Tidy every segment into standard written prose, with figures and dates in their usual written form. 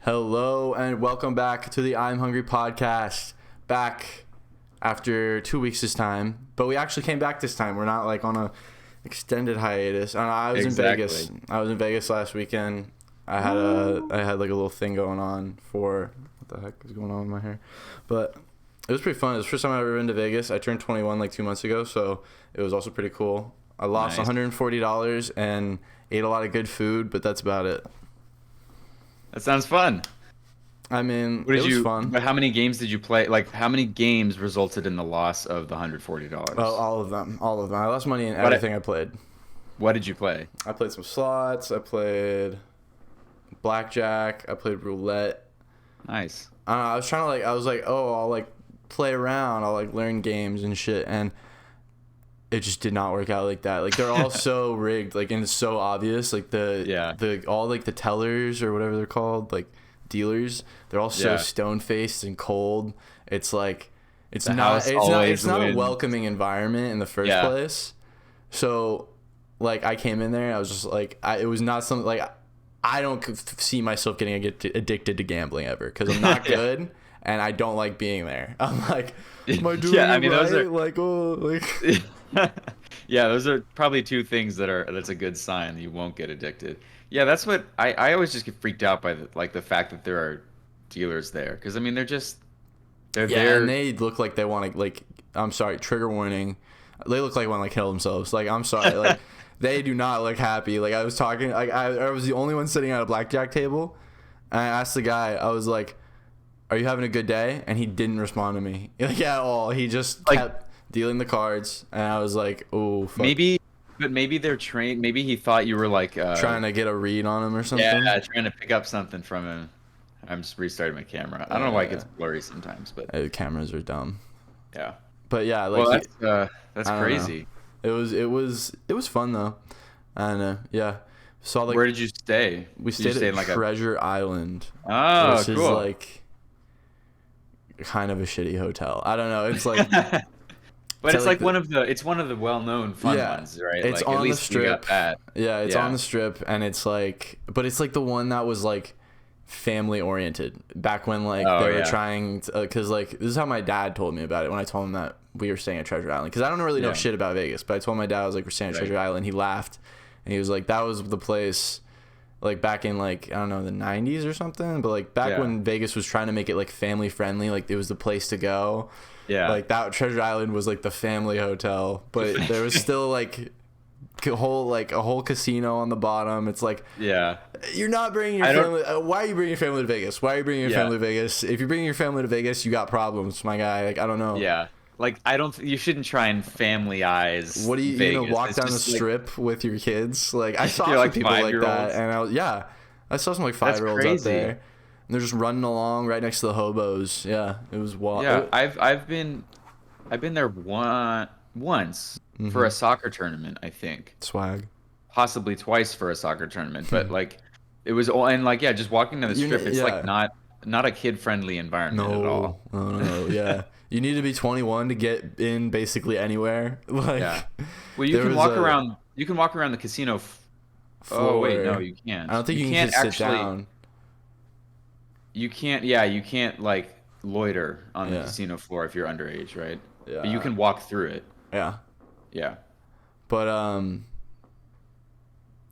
Hello and welcome back to the I'm Hungry podcast. Back after 2 weeks this time, but we actually came back this time. We're not like on a extended hiatus. I was in Vegas. I was in Vegas last weekend. I had like a little thing going on for what the heck is going on with my hair, but it was pretty fun. It was the first time I've ever been to Vegas. I turned 21 like 2 months ago, so it was also pretty cool. I lost $140 and ate a lot of good food, but that's about it. That sounds fun. I mean, it was fun. But how many games did you play? Like, how many games resulted in the loss of the $140? Oh, all of them. All of them. I lost money in everything I played. What did you play? I played some slots. I played blackjack. I played roulette. Nice. I was trying to I was like, oh, I'll like play around. I'll like learn games and shit. And it just did not work out like that. Like they're all so rigged, like, and it's so obvious. Like all like the tellers or whatever they're called, like dealers, they're all so stone faced and cold. It's like it's not a welcoming environment in the first place. So like I came in there and I was just like it was not something like I don't see myself getting addicted to gambling ever because I'm not good and I don't like being there. I'm like, am I doing right? Those are like, oh, like. Yeah, those are probably two things that's a good sign that you won't get addicted. Yeah, that's what I always just get freaked out by the fact that there are dealers there, because I mean they're there and they look like they want to, like, I'm sorry, trigger warning, they look like they want to kill themselves. Like, I'm sorry, like they do not look happy. Like I was talking, like I was the only one sitting at a blackjack table, and I asked the guy, I was like, "Are you having a good day?" And he didn't respond to me like at all. He just kept dealing the cards, and I was like, oh, fuck. Maybe they're trained. Maybe he thought you were like trying to get a read on him or something. Yeah, trying to pick up something from him. I'm just restarting my camera. I don't know why it gets blurry sometimes, but cameras are dumb. Yeah, but yeah, like, well, that's crazy. It was fun though, and yeah. So like, where did you stay? We stayed at like Treasure Island. Oh, which cool. is like kind of a shitty hotel. I don't know. It's like. But it's like one of the well-known fun ones, right? It's like, on at least the strip. You got that. Yeah, it's on the strip, and it's like, but it's like the one that was like family oriented back when like they were trying to, because like this is how my dad told me about it when I told him that we were staying at Treasure Island, because I don't really know shit about Vegas, but I told my dad I was like, we're staying at Treasure Island. He laughed, and he was like, that was the place. Like back in like, I don't know, the 90s or something, but like back when Vegas was trying to make it like family friendly, like it was the place to go. Yeah. Like that Treasure Island was like the family hotel, but there was still like a whole casino on the bottom. It's like, you're not bringing your family. Why are you bringing your family to Vegas? Why are you bringing your family to Vegas? If you're bringing your family to Vegas, you got problems, my guy. Like, I don't know. Yeah. Like, you shouldn't try and family-ize What do you, Vegas. You know, walk down the strip with your kids? Like, I saw some people like that, and I saw some like 5-year-olds up there, and they're just running along right next to the hobos. Yeah, it was wild. Yeah, I've been there once for a soccer tournament, I think. Swag. Possibly twice for a soccer tournament, but like it was all, and like just walking down the strip, it's like not a kid-friendly environment at all. No, yeah. You need to be 21 to get in basically anywhere. Like, well, you can walk around. You can walk around the casino. Oh wait, no, you can't. I don't think you can actually sit down. You can't. Yeah, you can't like loiter on the casino floor if you're underage, right? Yeah. But you can walk through it. Yeah. Yeah. But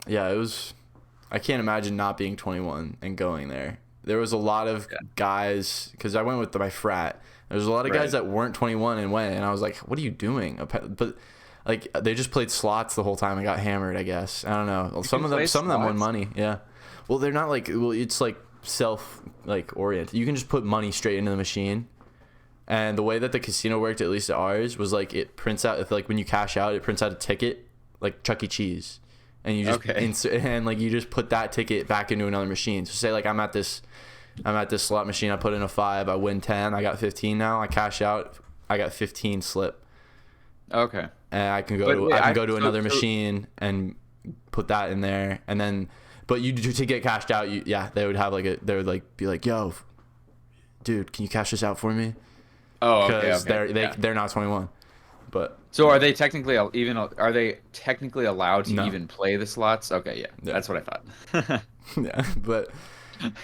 yeah, it was. I can't imagine not being 21 and going there. There was a lot of guys, because I went with my frat. There's a lot of guys that weren't 21 and went, and I was like, what are you doing? But like, they just played slots the whole time and got hammered, I guess. I don't know. Some of them won money. Yeah. Well, they're not like, it's like self like oriented. You can just put money straight into the machine. And the way that the casino worked, at least at ours, was like it prints out, if like when you cash out, it prints out a ticket like Chuck E. Cheese. And you just and like you just put that ticket back into another machine. So say like I'm at this slot machine, I put in a 5, I win 10, I got 15 now, I cash out, I got 15 slip. Okay. And I can go to another machine and put that in there, and then to get cashed out, they would have be like, yo, dude, can you cash this out for me? Oh, okay. Because they're not 21. But so are they technically allowed to even play the slots? Okay, yeah. That's what I thought. Yeah, but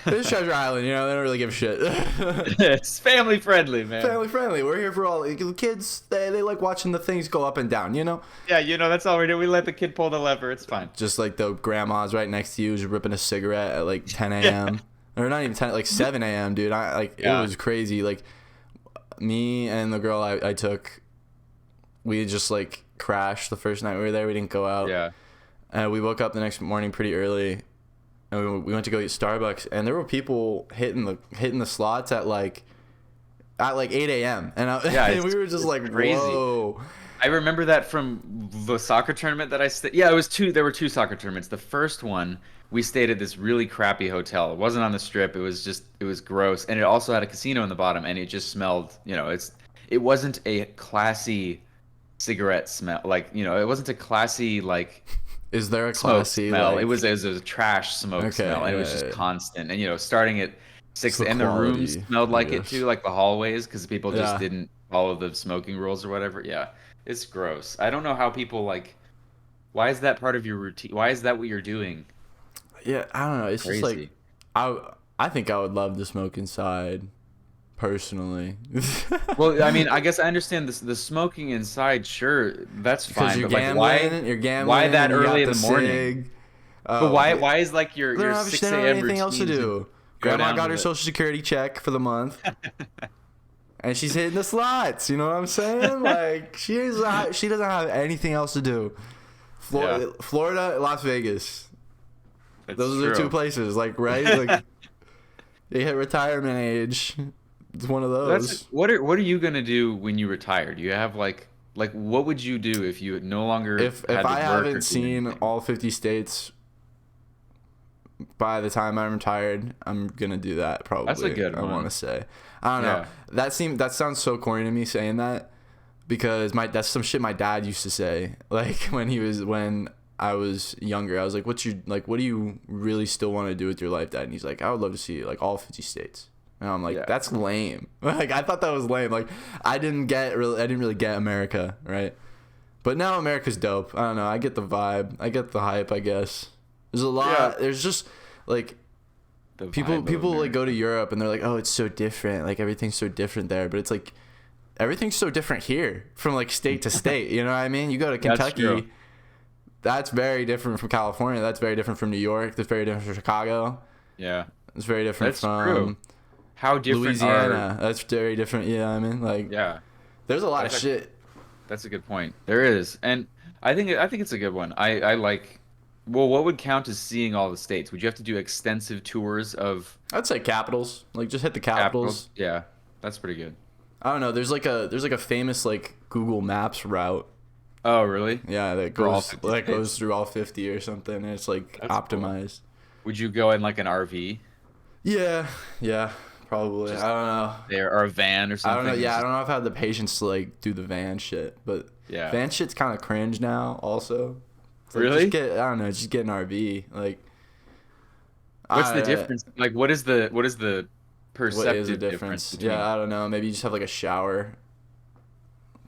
it's Treasure Island, you know, they don't really give a shit. It's family friendly, man. Family friendly. We're here for all the kids. They like watching the things go up and down, you know? Yeah, that's all we do. We let the kid pull the lever. It's fine. Just like the grandma's right next to you is ripping a cigarette at like 10 a.m. Or not even 10, like 7 a.m., dude. It was crazy. Like, me and the girl I took, we just like crashed the first night we were there. We didn't go out. Yeah. And we woke up the next morning pretty early, and we went to go eat Starbucks, and there were people hitting the slots at like 8 a.m. And, and we were just like, crazy. Whoa. I remember that from the soccer tournament that I stayed. Yeah, it was two. There were two soccer tournaments. The first one, we stayed at this really crappy hotel. It wasn't on the strip. It was gross, and it also had a casino in the bottom, and it just smelled. It wasn't a classy cigarette smell. Like, it wasn't a classy like. Is there a classy smell? like... It was a trash smoke smell, and it was just constant. And starting at 6, and the room smelled like it too, like the hallways, because people just didn't follow the smoking rules or whatever. Yeah, it's gross. I don't know how people like. Why is that part of your routine? Why is that what you're doing? Yeah, I don't know. It's crazy. Just like I think I would love to smoke inside, personally. Well, I mean, I guess I understand the smoking inside. Sure, that's fine. You're but gambling, you're gambling. Why that early in the morning? But why is like your 6 a.m. routine? Anything else to do. Grandma got her Social Security check for the month, and she's hitting the slots. You know what I'm saying? Like she doesn't have anything else to do. Florida, Las Vegas. Those are the two places. Like, right? Like they hit retirement age. It's one of those. What are you gonna do when you retire? Do you have like what would you do if you no longer if I haven't seen all 50 states by the time I'm retired? I'm gonna do that probably. That's a good one. I want to say. I don't know. That sounds so corny to me saying that, because that's some shit my dad used to say. Like when I was younger, I was like, what do you really still want to do with your life, Dad? And he's like, I would love to see like all 50 states. And I'm like, that's lame. Like, I thought that was lame. Like, I didn't really get America, right? But now America's dope. I don't know. I get the vibe. I get the hype, I guess. There's a lot. Yeah. There's just like people like go to Europe and they're like, oh, it's so different. Like, everything's so different there. But it's like everything's so different here from like state to state. You know what I mean? You go to Kentucky. That's very different from California. That's very different from New York. That's very different from Chicago. Yeah. It's very different from true. How different Louisiana. That's very different. Yeah, I mean, like, there's a lot of shit. That's a good point. There is, and I think it's a good one. I like. Well, what would count as seeing all the states? Would you have to do extensive tours of? I'd say capitals. Like, just hit the capitals. Yeah, that's pretty good. I don't know. There's like a famous like Google Maps route. Oh, really? Yeah, that goes through all 50 or something, and it's like optimized. Cool. Would you go in like an RV? Yeah, probably. I don't know. Or a van or something. I don't know. Yeah, I don't know if I have the patience to like do the van shit, but van shit's kind of cringe now. Also, like, really? I don't know. Just get an RV. Like, what's the difference? Like, what is the perceptive difference? Yeah, I don't know. Maybe you just have like a shower.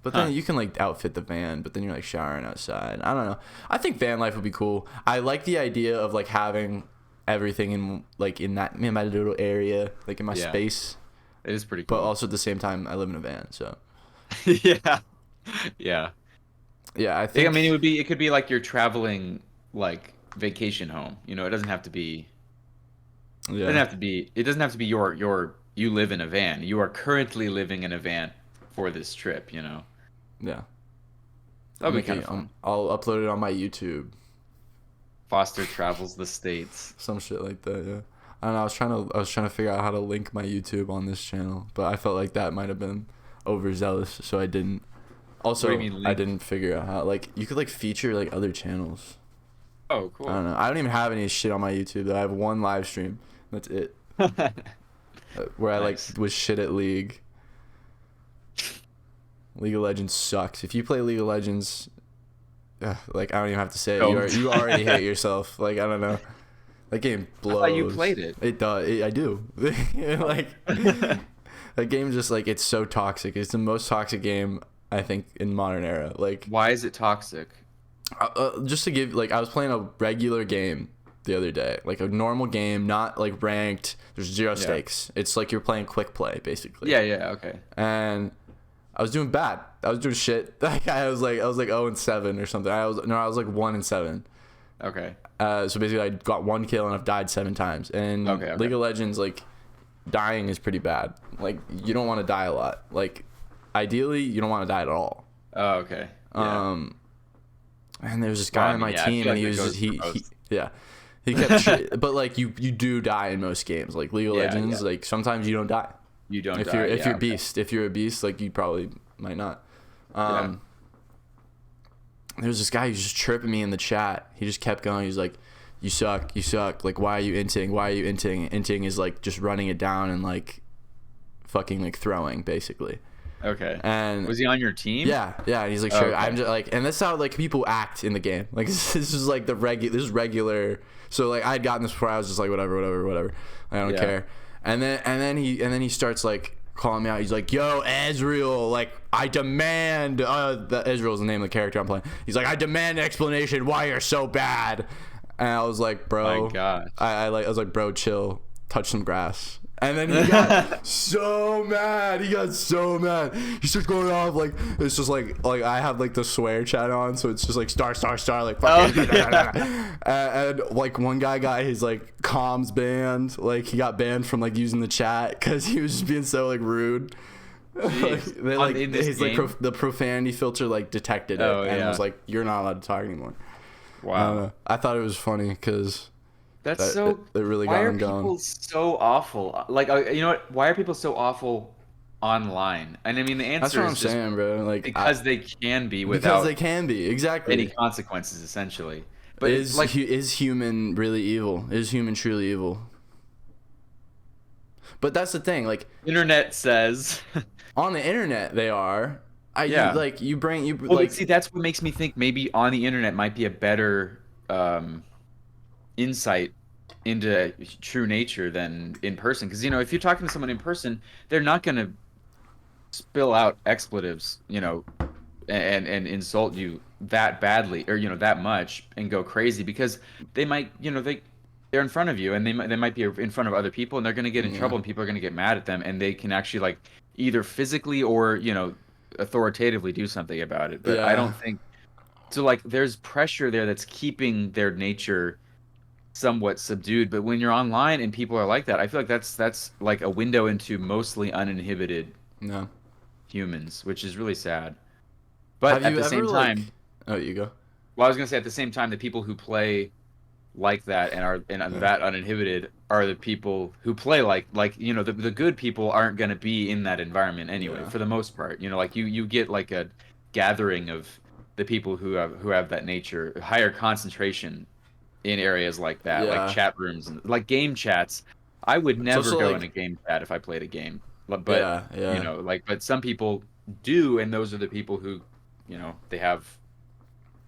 But then you can like outfit the van, but then you're like showering outside. I don't know. I think van life would be cool. I like the idea of like having everything in my little area, like in my space. It is pretty cool. But also at the same time, I live in a van, so. Yeah. I think. I mean, it could be like you're traveling like vacation home. You know, it doesn't have to be. Yeah. It doesn't have to be you live in a van. You are currently living in a van for this trip. You know. Yeah. That'll be kind of fun. I'll upload it on my YouTube. Foster travels the states. Some shit like that, yeah. I don't know. I was trying to figure out how to link my YouTube on this channel, but I felt like that might have been overzealous, so I didn't. Also, what do you mean, I didn't figure out how you could feature other channels. Oh, cool. I don't know. I don't even have any shit on my YouTube though. I have one live stream. That's it. Where I was shit at League. League of Legends sucks. If you play League of Legends, I don't even have to say it. You already hate yourself. I don't know. That game blows. I thought you played it. It does. I do. That game just it's so toxic. It's the most toxic game I think in modern era. Why is it toxic? Just to give I was playing a regular game the other day, like a normal game, not like ranked. There's zero stakes. It's like you're playing quick play basically. Yeah, okay. And I was doing bad. I was doing shit. Like I was like 0-7 or something. I was like 1-7. Okay. So basically I got 1 kill and I've died 7 times. And League of Legends, like, dying is pretty bad. Like, you don't want to die a lot. Like, ideally you don't want to die at all. Oh, okay. Yeah. And there was this guy on my team, and he was just, he kept but like you do die in most games. Like League of Legends, like sometimes you don't die. You don't if die. You're beast. If you're a beast, like you probably might not. There was this guy who was just chirping me in the chat. He just kept going. He's like, you suck. Like, why are you inting? Inting is like just running it down and like fucking like throwing basically. Okay. And was he on your team? Yeah. And he's like, sure. Okay. I'm just like, and that's how like people act in the game. Like this is like this is regular. So like I'd gotten this before. I was just like, whatever. I don't care. And then he starts like calling me out. He's like, yo, Ezreal, like I demand. Ezreal is the name of the character I'm playing. He's like, I demand an explanation why you're so bad. And I was like, bro, my God. I was like, bro, chill, touch some grass. And then he got so mad. He starts going off like it's just like I have like the swear chat on, so it's just like star like fucking and like one guy got his like comms banned. Like he got banned from like using the chat because he was just being so like rude. Like, the profanity filter like detected it and was like, you're not allowed to talk anymore. Wow. I thought it was funny because it really why got are him going. people so awful? Like, you know what? Why are people so awful online? And I mean, the answer That's what I'm is just saying, bro. Like because they can be without because they can be exactly any consequences, essentially. But is human really evil? Is human truly evil? But that's the thing. Like internet says on the internet they are. See, that's what makes me think maybe on the internet might be a better insight into true nature than in person, because if you're talking to someone in person, they're not going to spill out expletives and insult you that badly or that much and go crazy, because they might they're in front of you and they might be in front of other people and they're going to get in trouble and people are going to get mad at them and they can actually like either physically or authoritatively do something about it. But I don't think so. Like there's pressure there that's keeping their nature somewhat subdued. But when you're online and people are like that, I feel like that's like a window into mostly uninhibited humans, which is really sad. But at the same time, oh, you go. Well, I was gonna say at the same time, the people who play like that and are that uninhibited are the people who play like the good people aren't going to be in that environment anyway for the most part. Like you get like a gathering of the people who have that nature, higher concentration in areas like that, like chat rooms and like game chats. I would never go in a game chat if I played a game, but but some people do, and those are the people who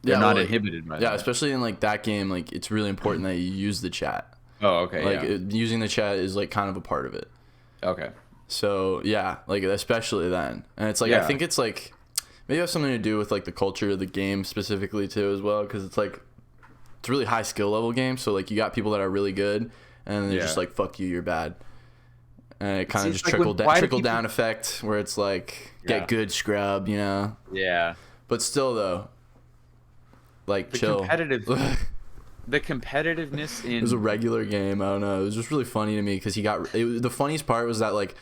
they're not inhibited by that. Yeah, especially in like that game, like it's really important that you use the chat. Oh, okay. Like using the chat is like kind of a part of it. Okay. So yeah, like especially then, and it's like I think it's like maybe it has something to do with like the culture of the game specifically too as well, because it's like it's a really high skill level game. So like you got people that are really good, and they're just like fuck you, you're bad, and it kind of just trickle down effect where it's like get good scrub, Yeah. But still though. Like chill. The competitiveness in it was a regular game. I don't know. It was just really funny to me because the funniest part was that like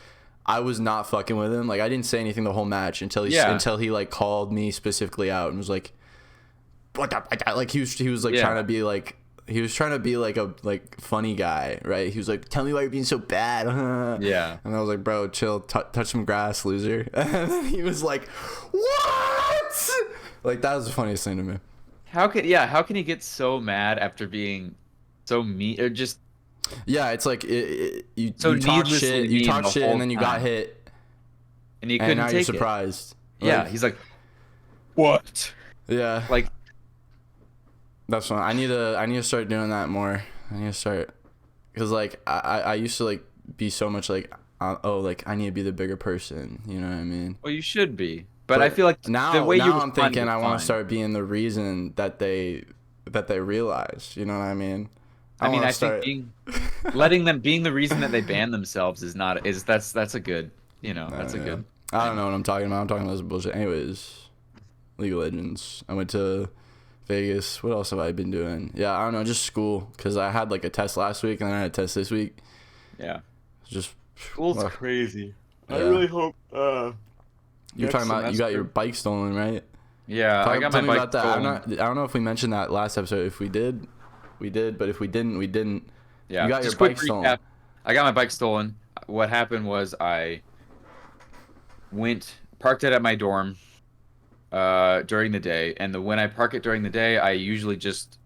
I was not fucking with him. Like I didn't say anything the whole match until he like called me specifically out and was like, "What the?" Like he was like trying to be like a like funny guy, right? He was like, "Tell me why you're being so bad." Yeah. And I was like, "Bro, chill. Touch some grass, loser." And then he was like, "What?" Like that was the funniest thing to me. How can he get so mad after being so mean or just? Yeah, it's like you talk shit, and then you got hit, and you couldn't now take you're surprised. It. Yeah, he's like, what? Yeah, like that's fine. I need to start doing that more. I need to start because like I used to like be so much like like I need to be the bigger person. You know what I mean? Well, you should be. But I feel like now I'm thinking I want to start being the reason that they realize. You know what I mean? I mean, wanna I think start. letting them being the reason that they ban themselves is not is that's a good, that's a Yeah. good I don't thing. know what I'm talking about. I'm talking about this bullshit. Anyways, League of Legends. I went to Vegas. What else have I been doing? Yeah, I don't know. Just school, because I had like a test last week and then I had a test this week. Yeah. Just School's well, crazy. I yeah. really hope You're next talking about you got your semester. bike stolen, right? Yeah, I got Tell my me bike about that. stolen. I don't know if we mentioned that last episode. If we did, we did. But if we didn't, we didn't. You Yeah, got your just quick bike stolen. recap. I got my bike stolen. What happened was I went parked it at my dorm during the day, and when I park it during the day, I usually just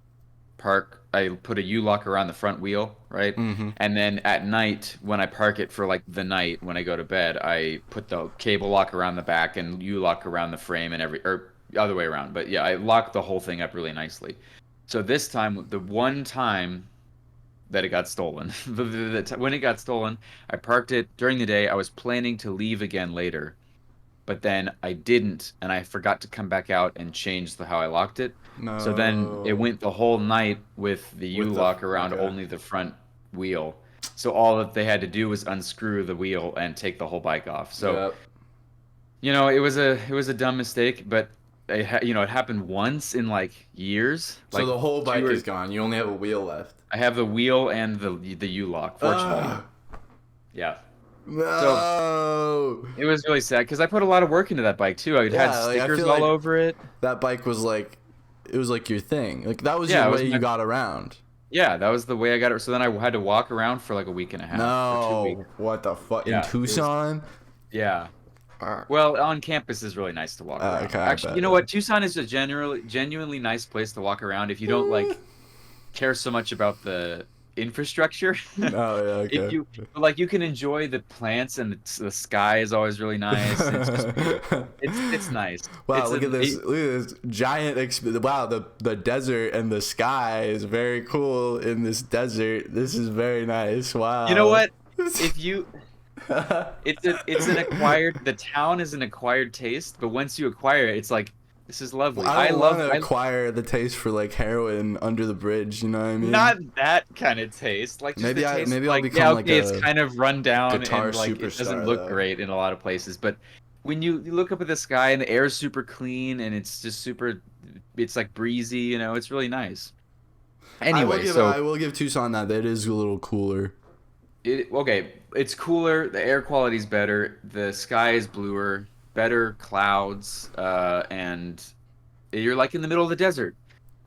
I put a U-lock around the front wheel, right? Mm-hmm. And then at night, when I park it for like the night when I go to bed, I put the cable lock around the back and U-lock around the frame and or other way around. But yeah, I locked the whole thing up really nicely. So this time, the one time that it got stolen, when it got stolen, I parked it during the day. I was planning to leave again later, but then I didn't, and I forgot to come back out and change how I locked it. So then it No. went the whole night with the With the U-lock around okay. only the front wheel. So all that they had to do was unscrew the wheel and take the whole bike off. So, Yep. it was a dumb mistake, but it happened once in like years, So like the whole two bike or is gone. You only have a wheel left. I have the wheel and the U-lock, fortunately. Ugh. Yeah. So No. it was really sad because I put a lot of work into that bike too. I had Yeah, like I stickers feel all like over it. that bike was like, it was like your thing. Like that was Yeah, your it was way you my got around. Yeah, that was the way I got it. So then I had to walk around for like a week and a half or 2 weeks. No. What the fuck? In Yeah, it was. Tucson? Yeah. Ah. Well, on campus is really nice to walk around. Okay, I Actually, bet. you know what? Tucson is a genuinely nice place to walk around if you don't like care so much about the infrastructure. Oh yeah, If okay. you like, you can enjoy the plants and the sky is always really nice. And it's nice. Wow, It's look at an this! Look at this giant! Wow, the desert and the sky is very cool in this desert. This is very nice. Wow. You know what? If you it's an acquired the town is an acquired taste, but once you acquire it, it's like this is lovely. I don't want to I acquire the taste for like heroin under the bridge. You know what I mean? not that kind of taste. Like just the taste maybe of, I'll like, become yeah, like okay, it's a kind of run down guitar and like it doesn't superstar look though. great in a lot of places, but when you look up at the sky and the air is super clean and it's just super it's like breezy, it's really nice. Anyway, I so will give Tucson that it is a little cooler. it's cooler, the air quality's better, the sky is bluer, better clouds, and you're like in the middle of the desert.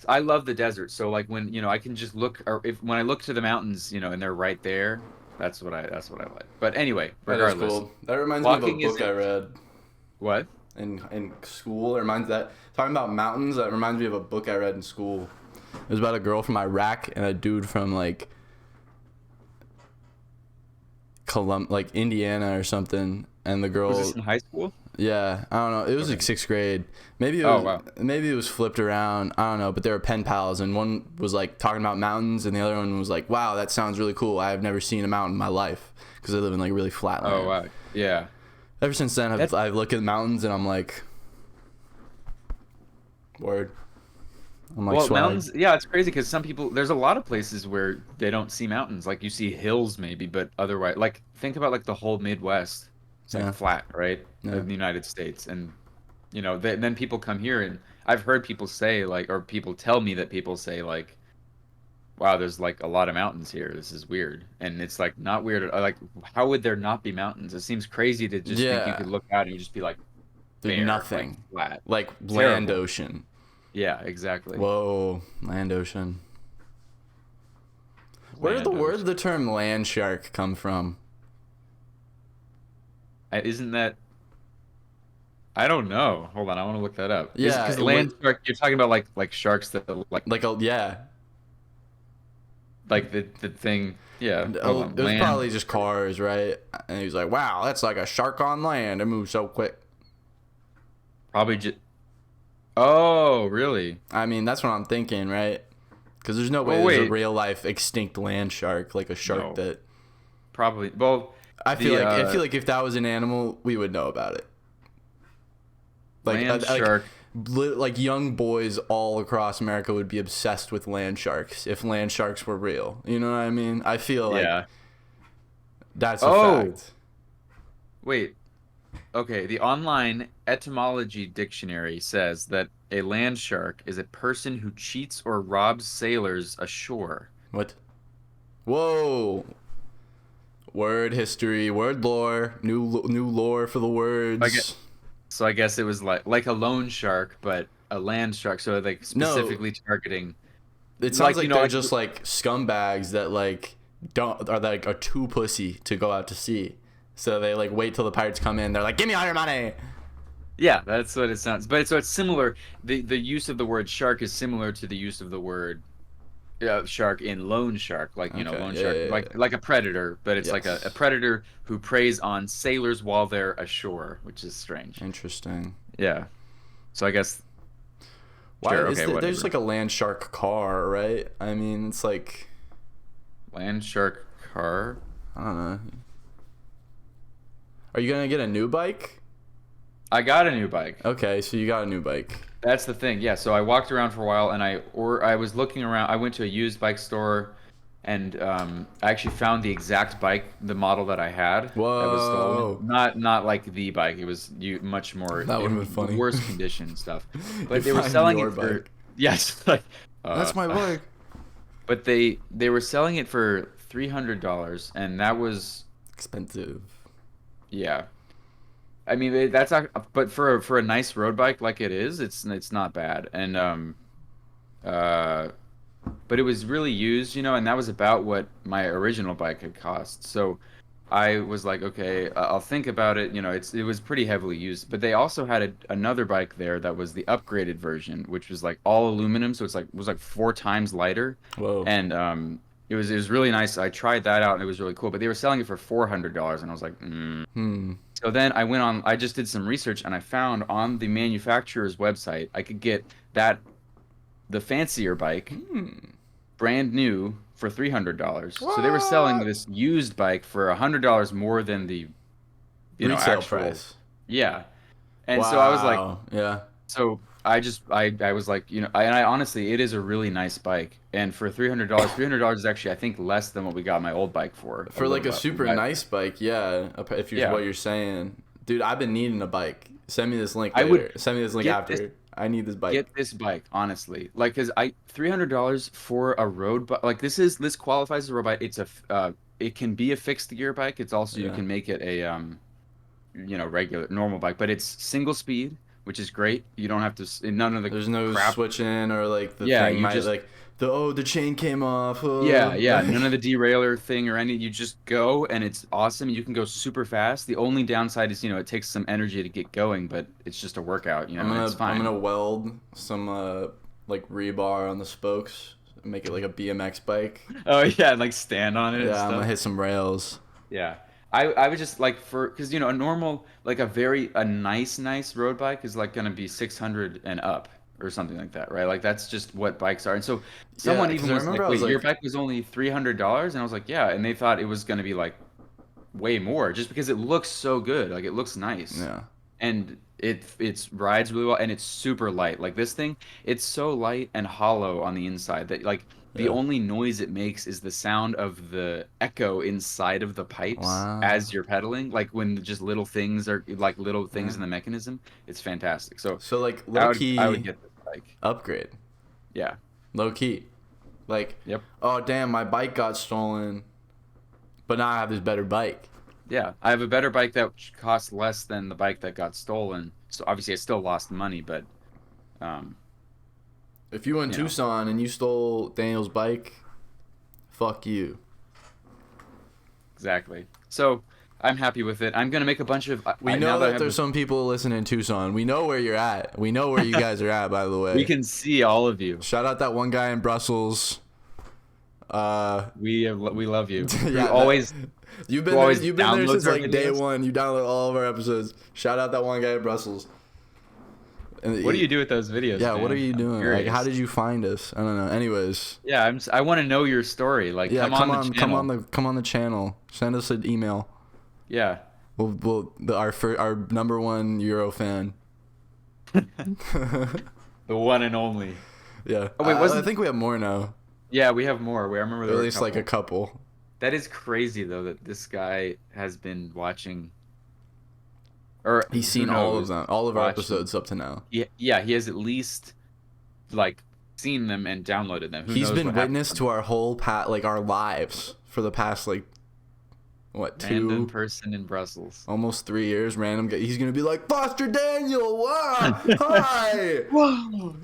I love the desert. So like when, I can just look or if when I look to the mountains, and they're right there, that's what I like. But anyway, That is regardless. cool. That reminds me of a Walking book is I read what? in school. It reminds that talking about mountains. That reminds me of a book I read in school. It was about a girl from Iraq and a dude from like like Indiana or something. And the girl, Was this in high school? yeah, I don't know. It was like sixth grade. Maybe it Oh, was, wow. maybe it was flipped around. I don't know. But they were pen pals, and one was like talking about mountains, and the other one was like, "Wow, that sounds really cool. I have never seen a mountain in my life because I live in like really flat land." Oh, wow. Yeah. Ever since then, I look at mountains and I'm like, word. I'm like, Well, swag. mountains, yeah, it's crazy because there's a lot of places where they don't see mountains. Like you see hills maybe, but otherwise, like think about like the whole Midwest. It's like Yeah. flat, right? Yeah. In the United States. And, then people come here and I've heard people say like, or people tell me that people say like, wow, there's like a lot of mountains here. This is weird. And it's like not weird. Like, how would there not be mountains? It seems crazy to just think you Yeah. could look out and you just be like, There's bare, nothing. like flat. Like land, Terrible. ocean. Yeah, exactly. Whoa, land, ocean. Where Land, did ocean. the term land shark come from? Isn't that? I don't know. Hold on, I want to look that up. Yeah, because it land was- shark. You're talking about like sharks that Like a yeah. like the thing. Yeah. Hold on. It was Land. probably just cars, right? And he was like, "Wow, that's like a shark on land. It moves so quick." Probably just. Oh, really? I mean, that's what I'm thinking, right? Because there's no way Oh, there's a wait. real life extinct land shark, like a shark No. that. Probably. Well, I feel the, like if that was an animal, we would know about it. Like land shark. like young boys all across America would be obsessed with land sharks if land sharks were real. You know what I mean? I feel like that's a fact. Wait. Okay, the online etymology dictionary says that a land shark is a person who cheats or robs sailors ashore. What? Whoa. Word history, word lore, new lore for the words. So I guess it was like a loan shark, but a land shark. So like specifically targeting. It sounds like they're just like scumbags that like are too pussy to go out to sea. So they like wait till the pirates come in. They're like, "Give me all your money." Yeah, that's what it sounds. But so it's similar. The use of the word shark is similar to the use of the word shark in loan shark, like loan shark, like a predator, but it's like a predator who preys on sailors while they're ashore, which is strange. Interesting. Yeah. So I guess. There's like a land shark car, right? I mean, it's like land shark car. I don't know. Are you gonna get a new bike? I got a new bike. Okay, so you got a new bike. That's the thing. Yeah, so I walked around for a while and I was looking around. I went to a used bike store and I actually found the exact bike, the model that I had. Whoa. That was stolen. Not like the bike. It was much more that would have been funny. Worse condition stuff. But they were selling it for yes, like that's my bike. But they were selling it for $300 and that was expensive. Yeah. I mean, that's not, but for a nice road bike like it is, it's not bad. And but it was really used, and that was about what my original bike had cost. So I was like, okay, I'll think about it. It was pretty heavily used, but they also had another bike there that was the upgraded version, which was like all aluminum, so it was like 4 times lighter. Whoa. And it was really nice. I tried that out and it was really cool, but they were selling it for $400 and I was like, So then I just did some research and I found on the manufacturer's website, I could get the fancier bike, brand new for $300. So they were selling this used bike for $100 more than the retail price. Yeah. And so I was like, yeah. So I was like, and I honestly, it is a really nice bike. And for $300 is actually, I think, less than what we got my old bike for. For like a super nice bike, yeah. If you're what you're saying, dude, I've been needing a bike. Send me this link later. Send me this link after. I need this bike. Get this bike, honestly. Like, cause $300 for a road bike. Like this qualifies as a road bike. It's it can be a fixed gear bike. It's also you can make it a regular normal bike, but it's single speed, which is great. You don't have to. None of the there's no crap. switching or like the thing might like the chain came off. Yeah. None of the derailleur thing or any. You just go and it's awesome. You can go super fast. The only downside is it takes some energy to get going, but it's just a workout. It's fine. I'm gonna weld some like rebar on the spokes, make it like a BMX bike. Oh yeah, like stand on it. Yeah, I'm gonna hit some rails. Yeah. I would just like because a normal like a nice road bike is like gonna be 600 and up or something like that, right? Like that's just what bikes are. And so someone even was like, "Wait, your bike was only $300?" And I was like, "Yeah," and they thought it was gonna be like way more just because it looks so good, like it looks nice. Yeah. And it rides really well and it's super light. Like this thing, it's so light and hollow on the inside that like. The only noise it makes is the sound of the echo inside of the pipes as you're pedaling. Like when just little things are like little things in the mechanism. It's fantastic. So like low key, I would get this bike. Upgrade. Yeah. Low key. Like, yep. Oh damn, my bike got stolen, but now I have this better bike. Yeah, I have a better bike that costs less than the bike that got stolen. So obviously I still lost money, but if you were in Tucson and you stole Daniel's bike, fuck you. Exactly. So I'm happy with it. I'm gonna make a bunch of. We know that there's some people listening in Tucson. We know where you're at. We know where you guys are at. By the way, we can see all of you. Shout out that one guy in Brussels. We love you. Yeah, always. You've been there since like day one. You download all of our episodes. Shout out that one guy in Brussels. What do you do with those videos? Yeah, man? what are you doing? Like, how did you find us? I don't know. Anyways. Yeah, I want to know your story. Like, come on the channel. Come on the channel. Send us an email. Yeah. Our number one Euro fan. The one and only. Yeah. Oh wait, I think we have more now. Yeah, we have more. I remember Or there at were least like a couple. That is crazy though that this guy has been watching, or He's who seen all of knows, them, all of our watching. episodes up to now. Yeah, he has at least like seen them and downloaded them. Who He's knows been what witness happened? to our whole like our lives for the past like what, Random 2, person in Brussels. almost 3 years. Random guy. He's gonna be like Foster Daniel. Wow, hi. Whoa!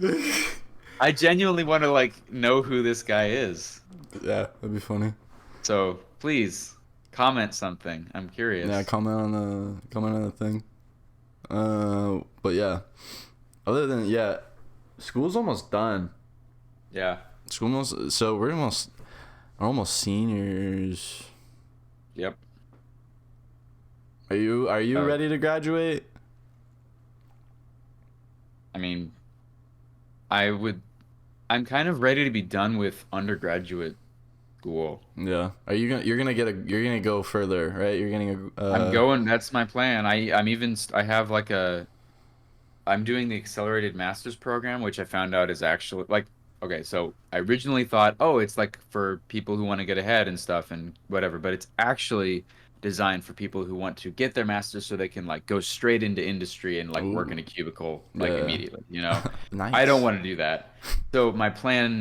I genuinely want to like know who this guy is. Yeah, that'd be funny. So please comment something. I'm curious. Yeah, comment on the thing. But yeah, other than school's almost done. Yeah. So we're almost seniors. Yep. Are you ready to graduate? I mean, I'm kind of ready to be done with undergraduate school. Yeah. You're gonna go further, right? You're gonna I'm going. That's my plan. I have like I'm doing the accelerated master's program, which I found out is actually like, okay, so I originally thought, oh, it's like for people who want to get ahead and stuff and whatever, but it's actually designed for people who want to get their master's so they can like go straight into industry and like work in a cubicle like immediately, you know? Nice. I don't want to do that. So my plan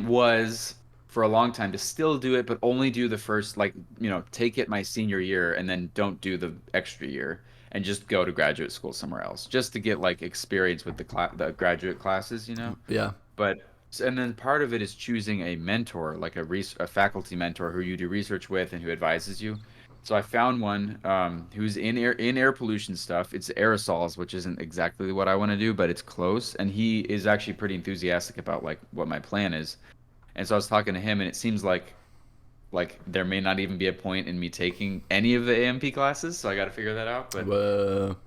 was for a long time to still do it, but only do the first, like, you know, take it my senior year and then don't do the extra year and just go to graduate school somewhere else just to get like experience with the graduate classes, you know? Yeah. But and then part of it is choosing a mentor, like a faculty mentor who you do research with and who advises you. So I found one who's in air pollution stuff. It's aerosols, which isn't exactly what I want to do, but it's close. And he is actually pretty enthusiastic about like what my plan is. And so I was talking to him, and it seems like there may not even be a point in me taking any of the AMP classes. So I got to figure that out. But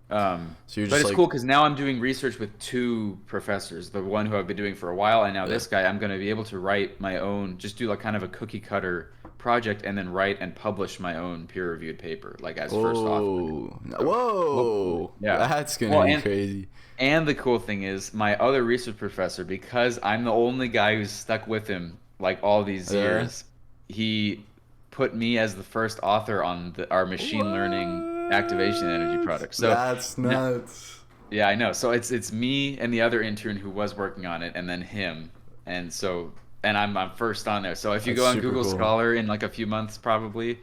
so you're but just it's like, cool because now I'm doing research with 2 professors. The one who I've been doing for a while, and now this guy. I'm going to be able to write my own, just do like kind of a cookie cutter project, and then write and publish my own peer reviewed paper, like as first author. Whoa! Yeah, That's gonna be crazy. And the cool thing is, my other research professor, because I'm the only guy who's stuck with him like all these years, he put me as the first author on our machine learning activation energy product. So that's nuts. Yeah, I know. So it's me and the other intern who was working on it, and then him. And so I'm first on there. So if you go on Google Scholar in like a few months, probably,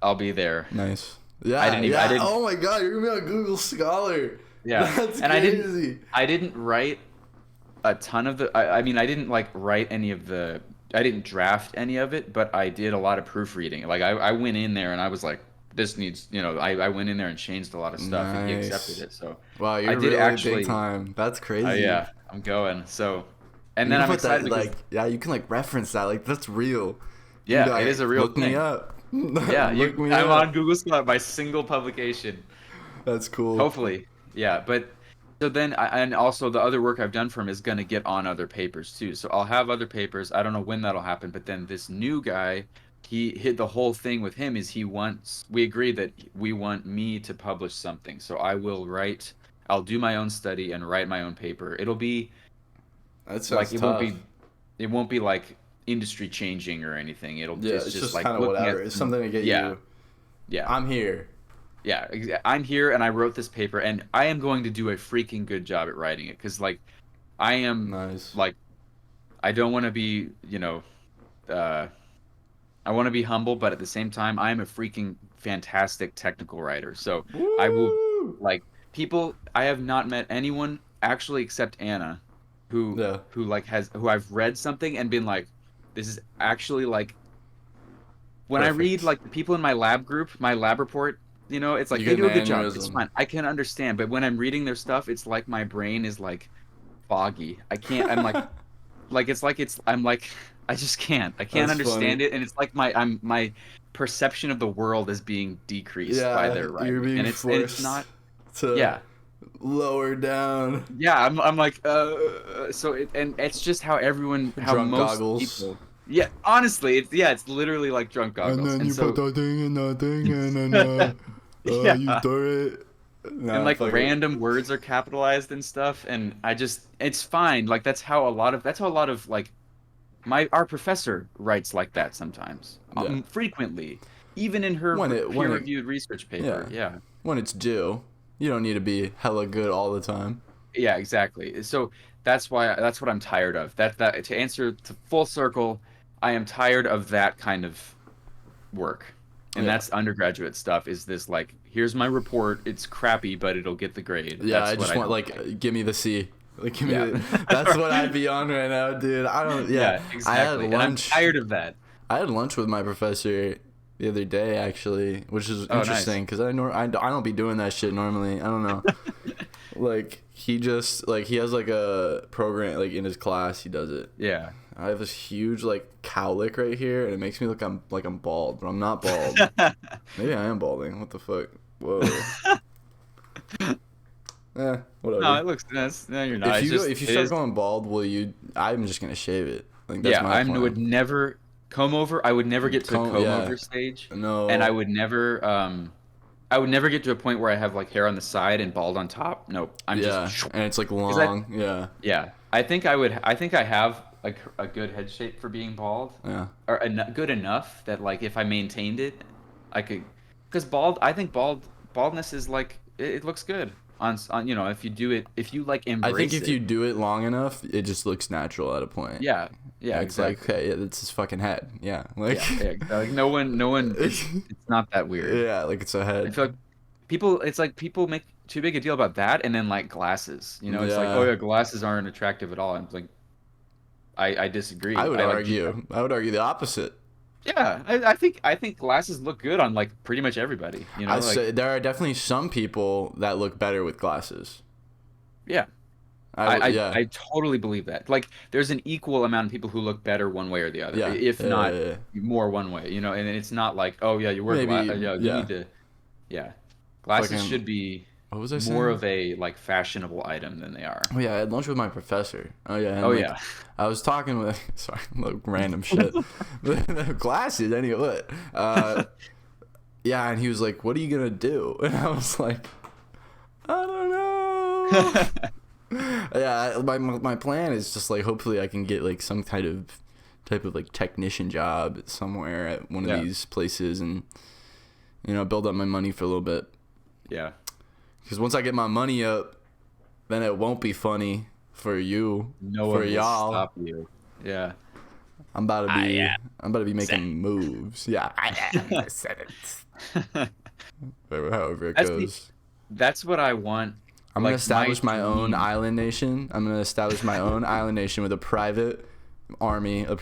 I'll be there. Nice. Yeah. I didn't. Oh my God, you're gonna be on Google Scholar. Yeah. That's and crazy. I didn't write a ton of the. I mean, I didn't like write any of the. I didn't draft any of it, but I did a lot of proofreading. Like I went in there and I was like, this needs, you know, I went in there and changed a lot of stuff, and he accepted it. So wow, you're really big time. That's crazy. Yeah, I'm going. So, and then I'm excited that, like, yeah, you can like reference that, like that's real. Yeah, like, it is a real look thing. Me up. Yeah, I'm on Google Scholar, my single publication. That's cool. Hopefully, yeah. But so then, and also the other work I've done for him is going to get on other papers too. So I'll have other papers. I don't know when that'll happen, but then this new guy. He hit the whole thing with him is we agreed that we want me to publish something. So I'll do my own study and write my own paper. It'll be like it won't be like industry changing or anything. It's just like kind of whatever. It's something to get you. Yeah. I'm here. Yeah, I'm here and I wrote this paper and I am going to do a freaking good job at writing it because like I am like I don't want to be, you know, I want to be humble, but at the same time, I am a freaking fantastic technical writer. So Woo! I will like people. I have not met anyone actually except Anna, who I've read something and been like, this is actually like. When I read like the people in my lab group, my lab report, you know, it's like they do a good job. It's fine. I can understand, but when I'm reading their stuff, it's like my brain is like foggy. I can't. I'm like. I just can't. I can't understand it, and it's like my perception of the world is being decreased by their writing, you're being it's not to lower down. Yeah, I'm like and it's just how drunk most goggles. People. Yeah, honestly, it's literally like drunk goggles. And then you put that thing in that thing, and then you throw it. No, and like fuck it. random words are capitalized and stuff, and it's fine. Like that's how a lot of like our professor writes like that sometimes, Yeah. frequently, even in her When it peer-reviewed research paper. yeah. Yeah. When it's due. You don't need to be hella good all the time. Yeah, exactly. So that's what I'm tired of. That to answer to full circle, I am tired of that kind of work. And Yeah. that's undergraduate stuff is this like, here's my report, it's crappy, but it'll get the grade. Yeah, I That's what just I want don't like. like give me the C. Like give me Yeah. that's what I'd be on right now, dude. I don't Yeah, I had exactly. And I'm lunch. tired of that. I had lunch with my professor the other day actually, which is Oh, nice. interesting cuz I don't be doing that shit normally. I don't know. Like he just like he has like a program like in his class he does it. Yeah. I have this huge like cowlick right here and it makes me look I'm bald, but I'm not bald. Maybe I am balding. What the fuck? Whoa. No, Whatever. it looks nice. No, you're not. It's just If you it start is. going bald, will you? I'm just gonna shave it. Like that's Yeah, my I would plan. never comb over. I would never get to a comb Yeah. over stage, and No. I would never get to a point where I have like hair on the side and bald on top. Nope. I'm just Yeah, and it's like because I long. Yeah. yeah. I think I would. I think I have like a good head shape for being bald, Yeah. or good enough that like if I maintained it, I could. Because bald, I think baldness is like it looks good on if you do it if you like I think embrace if it. you do it long enough, it just looks natural at a point. Yeah. Yeah. It's like Exactly. okay, yeah, that's his fucking head. Yeah. Like. Yeah. Yeah. Like no one. It's not that weird. Yeah, like it's a I head. feel like it's like people make too big a deal about that, and then like glasses. It's like, oh Yeah. yeah, glasses aren't attractive at all. And it's like, I disagree. I like, I would argue the opposite. yeah, I think glasses look good on like pretty much everybody. I Like, say there are definitely some people that look better with glasses. yeah, Yeah. I totally believe that. Like, there's an equal amount of people who look better one way or the other, Yeah. if Yeah. not Yeah. more one way. And it's not like, oh yeah, you wear Maybe. yeah, you Yeah. need to, yeah, glasses Fucking. should be What was I more saying? of a like fashionable item than they are. Oh yeah, I had lunch with my professor. Oh yeah, and Oh like yeah. I was talking with sorry, like random shit. Glasses, anyway. What? Yeah, and he was like, "What are you gonna do?" And I was like, "I don't know." Yeah, my plan is just like hopefully I can get like some kind of type of like technician job somewhere at one of Yeah. these places and build up my money for a little bit. Yeah. Because once I get my money up, then it won't be funny for you, No for one will y'all. stop you. Yeah. I'm about to be, am I'm about to be making moves. Yeah, I said it. However it That's goes. That's what I want. I'm gonna like, establish my own dream. island nation. I'm gonna establish my own island nation with a private army of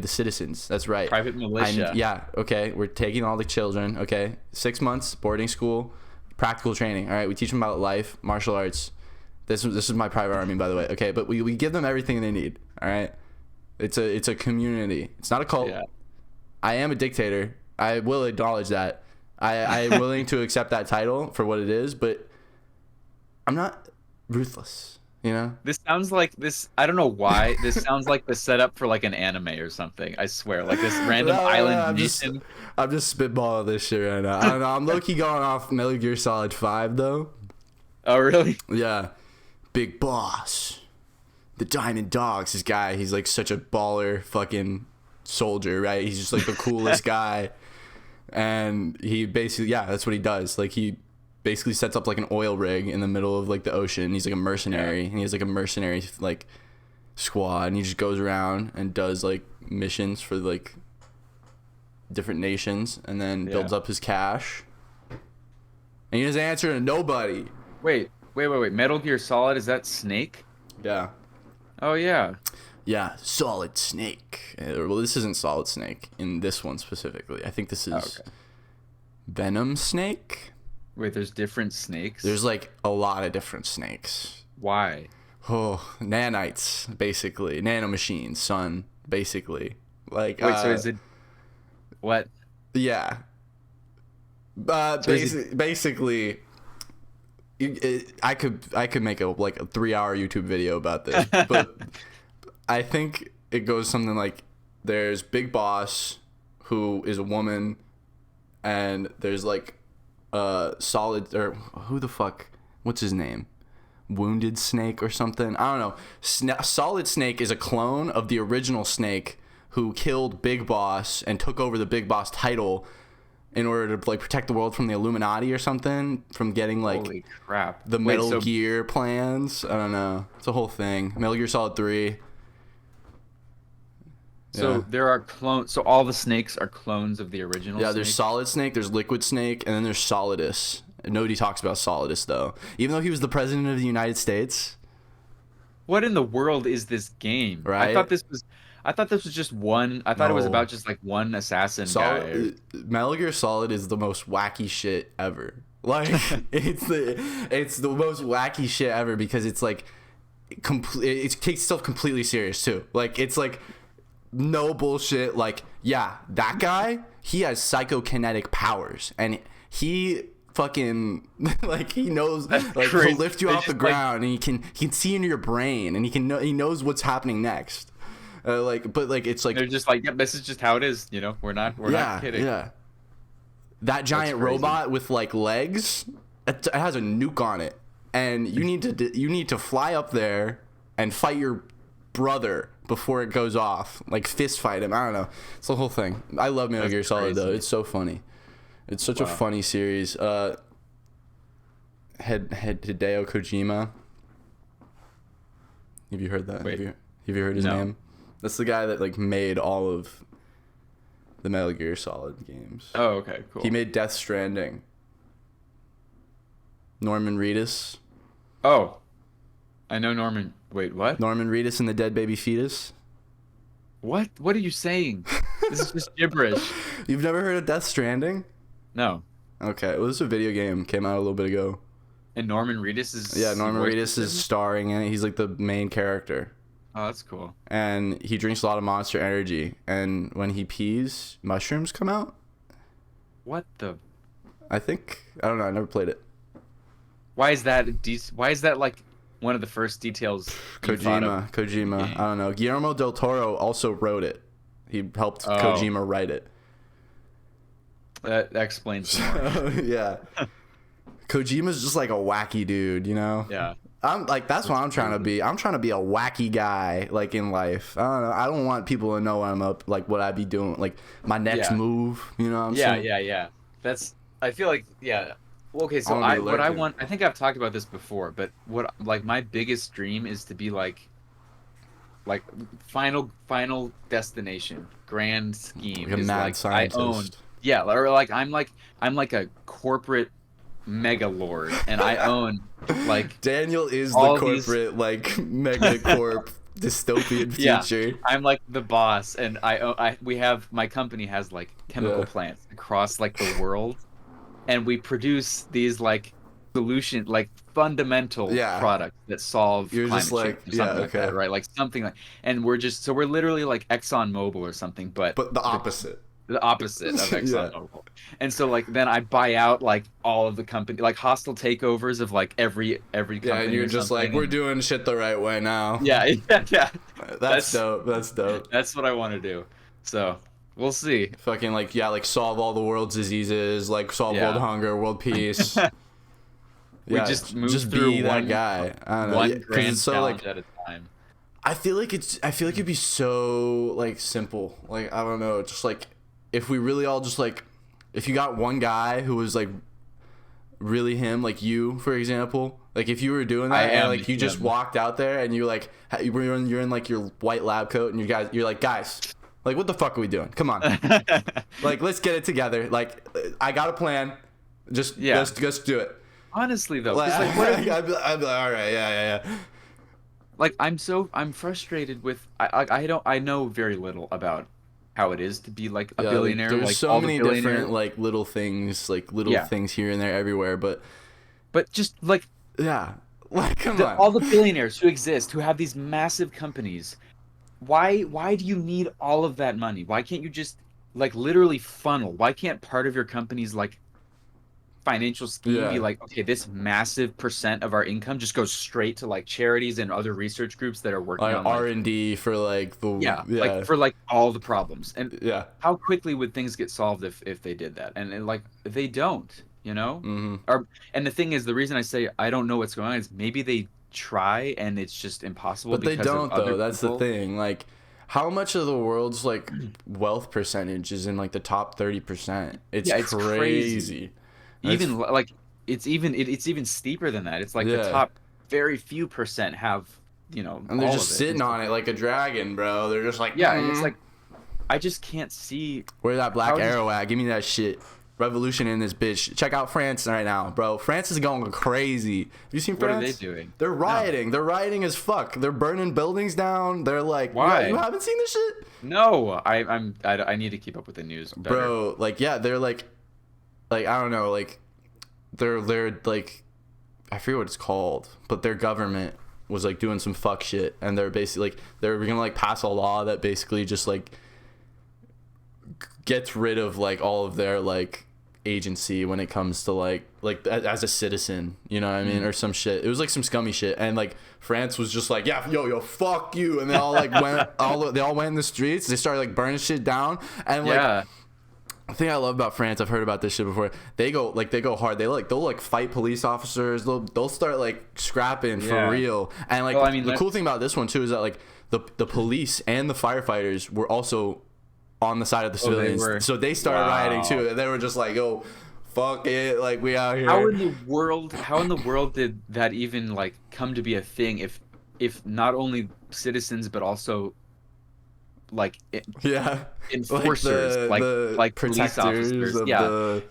the citizens. That's right. Private militia. Yeah. Okay. We're taking all the children. Okay. 6 months boarding school, practical training. All right. We teach them about life, martial arts. This is my private army, by the way. Okay. But we give them everything they need. All right. It's a community. It's not a cult. Yeah. I am a dictator. I will acknowledge that. I am willing to accept that title for what it is, but I'm not ruthless. This sounds like this. I don't know why. This sounds like the setup for like an anime or something. I swear, like this random No, island I'm just nation. spitballing this shit right now. I don't know. I'm low key going off Metal Gear Solid 5 though. Oh really? Yeah, Big Boss, the Diamond Dogs. This guy, he's like such a baller fucking soldier, right? He's just like the coolest guy, and he basically that's what he does. Like he basically sets up like an oil rig in the middle of like the ocean. He's like a mercenary, and he has like a mercenary like squad, and he just goes around and does like missions for like different nations, and then builds up his cash. And he doesn't answer to nobody. Wait. Metal Gear Solid, is that Snake? Yeah. Oh yeah. Yeah, Solid Snake. Well, this isn't Solid Snake in this one specifically. I think this is Okay. Venom Snake. Wait, there's different snakes. There's like a lot of different snakes. Why? Oh, nanites, basically. Nanomachines, son, basically. Like, Wait, so is it what? Yeah. So is Basically, I could make a 3-hour YouTube video about this, but I think it goes something like there's Big Boss, who is a woman, and there's like Solid, or who the fuck? What's his name? Wounded Snake or something? I don't know. Solid Snake is a clone of the original Snake who killed Big Boss and took over the Big Boss title in order to like protect the world from the Illuminati or something, from getting like Holy crap. the Metal Gear plans. I don't know. It's a whole thing. Metal Gear Solid 3. So Yeah. there are clones. So all the snakes are clones of the original. Yeah, there's Snake? Solid Snake, there's Liquid Snake, and then there's Solidus. Nobody talks about Solidus though, even though he was the president of the United States. What in the world is this game? Right? I thought this was just one. I thought it was No. about just like one assassin guy. Solid, Metal Gear Solid is the most wacky shit ever. Like it's the most wacky shit ever because it's like it takes itself completely serious too. Like it's like no bullshit. Like yeah, that guy, he has psychokinetic powers and he fucking like he knows like crazy. he'll lift you They off the just, like- ground and he can see into your brain and he knows what's happening next. But it's like They're just like, yep, this is just how it is. You know, we're not kidding. Yeah. That giant crazy. robot with like legs, it has a nuke on it, and you need to fly up there and fight your brother before it goes off, like fist fight him. I don't know. It's the whole thing. I love Metal Gear Solid though. It's so funny. It's such a funny series. Hideo Kojima. Have you heard that? Wait. Have you heard his No. name? That's the guy that like made all of the Metal Gear Solid games. Oh, okay, cool. He made Death Stranding. Norman Reedus. Oh, I know Norman. Wait, what? Norman Reedus and the Dead Baby Fetus. What? What are you saying? This is just gibberish. You've never heard of Death Stranding? No. Okay, well, this is a video game. Came out a little bit ago. And Norman Reedus is. Yeah, Norman voice Reedus is actor? starring in it. He's like the main character. Oh, that's cool. And he drinks a lot of Monster Energy. And when he pees, mushrooms come out? What the? I don't know. I never played it. Why is that? Why is that like one of the first details? you thought of? Kojima. Yeah. I don't know. Guillermo del Toro also wrote it. He helped Oh. Kojima write it. That explains more. Yeah. Kojima's just like a wacky dude, you know? Yeah. I'm like that's what I'm trying to be. I'm trying to be a wacky guy like in life. I don't know. I don't want people to know I'm up like what I'd be doing, like my next Yeah. move, you know what I'm Yeah, saying? yeah. That's. I feel like yeah. Well, okay, so I wanna be what I lurking. want. I think I've talked about this before, but what like my biggest dream is to be like final destination, grand scheme. Like a is mad like scientist. I own. Yeah, or like I'm like a corporate mega lord, and I own like Daniel is the all these- corporate like megacorp dystopian Yeah. future. I'm like the boss, and we have my company has like chemical Yeah. plants across like the world, and we produce these like solution like fundamental Yeah. products that solve You're climate just like- change or something yeah, like that, okay. right? Like something like, and we're literally like ExxonMobil or something, but But the opposite. the opposite of Yeah. ExxonMobil. And so like then I buy out like all of the company, like hostile takeovers of like every company. Yeah, and you're or just like, something, we're and- doing shit the right way now. Yeah, yeah. That's dope. That's dope. That's what I want to do. So we'll see. Fucking like solve all the world's diseases, like solve Yeah. world hunger, world peace. We just move through be that one- guy. I don't know. One Yeah, 'cause grand it's so challenge like at a time. I feel like it'd be so like simple. Like I don't know, just like if we really all just like if you got one guy who was like really him, like you for example, like if you were doing I that and am like you just him. walked out there and you're like you're in like your white lab coat and you're like guys, like what the fuck are we doing? Come on. Like let's get it together. Like I got a plan. Just Yeah. let's do it. Honestly though, Like, 'cause, like, what if- I'd be like, all right, yeah. like I'm frustrated with I know very little about how it is to be like a Yeah, billionaire. There's like so all the many billionaire- different like little things, Yeah. things here and there, everywhere. But but just like yeah, like come on. all the billionaires who exist, who have these massive companies, why do you need all of that money? Why can't you just like literally funnel? Why can't part of your company's like financial scheme Yeah. be like, okay, this massive percent of our income just goes straight to like charities and other research groups that are working Like on like, R&D for like the like for like all the problems. And yeah. how quickly would things get solved if they did that? And like they don't. you know? Mm-hmm. And the thing is, the reason I say I don't know what's going on is maybe they try and it's just impossible But they because of don't other though. That's the people. thing. Like, how much of the world's like wealth percentage is in like the top 30%? It's Yeah, it's crazy. crazy. It's Even like it's even steeper than that. It's like the yeah. top very few percent have, And they're all just of it. sitting on it like a dragon, bro. They're just like, Yeah, and it's like I just can't see where's that black how does arrow at? Give me that shit. Revolution in this bitch. Check out France right now, bro. France is going crazy. Have you seen what are France? they doing? They're No. rioting. They're rioting as fuck. They're burning buildings down. They're like, Why? You haven't seen this shit? No, I need to keep up with the news better. Bro, like yeah, they're like I don't know, like they're like I forget what it's called, but their government was like doing some fuck shit, and they're basically like they're gonna like pass a law that basically just like gets rid of like all of their like agency when it comes to like as a citizen, you know what I mean, or some shit. It was like some scummy shit, and like France was just like, yeah, yo, fuck you, and they all like they all went in the streets. They started like burning shit down, and like. Yeah. The thing I love about France, I've heard about this shit before. They go hard. They'll fight police officers. They'll start like scrapping for Yeah. real. And like Well, I mean, the cool thing about this one too is that like the police and the firefighters were also on the side of the Oh, they civilians. were? So they started Wow. rioting too. And they were just like, "Yo, fuck it, like we out here." How in the world did that even like come to be a thing if not only citizens but also like Yeah, enforcers, like police protectors officers, of yeah, the.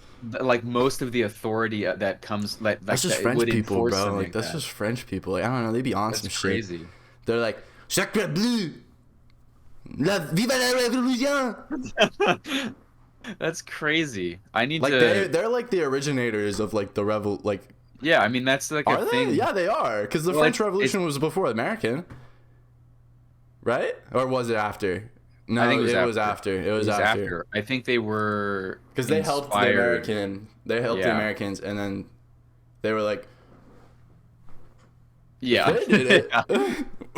like most of the authority that comes That's just that French would people, enforce bro. something Like that's that. just French people. Like I don't know. They be on That's some crazy. shit. They're like, Sacre bleu, viva la révolution. That's crazy. I need Like to. they're like the originators of like the like. Yeah, I mean that's like Are a they? thing. Yeah, they are. Because the Well, French it's- Revolution was before the American, right? Or was it after? No, I think it was after. It was after. I think they were Because they helped the inspired- American. They helped the Yeah. Americans, and then they were like, Yeah, they did it. Yeah,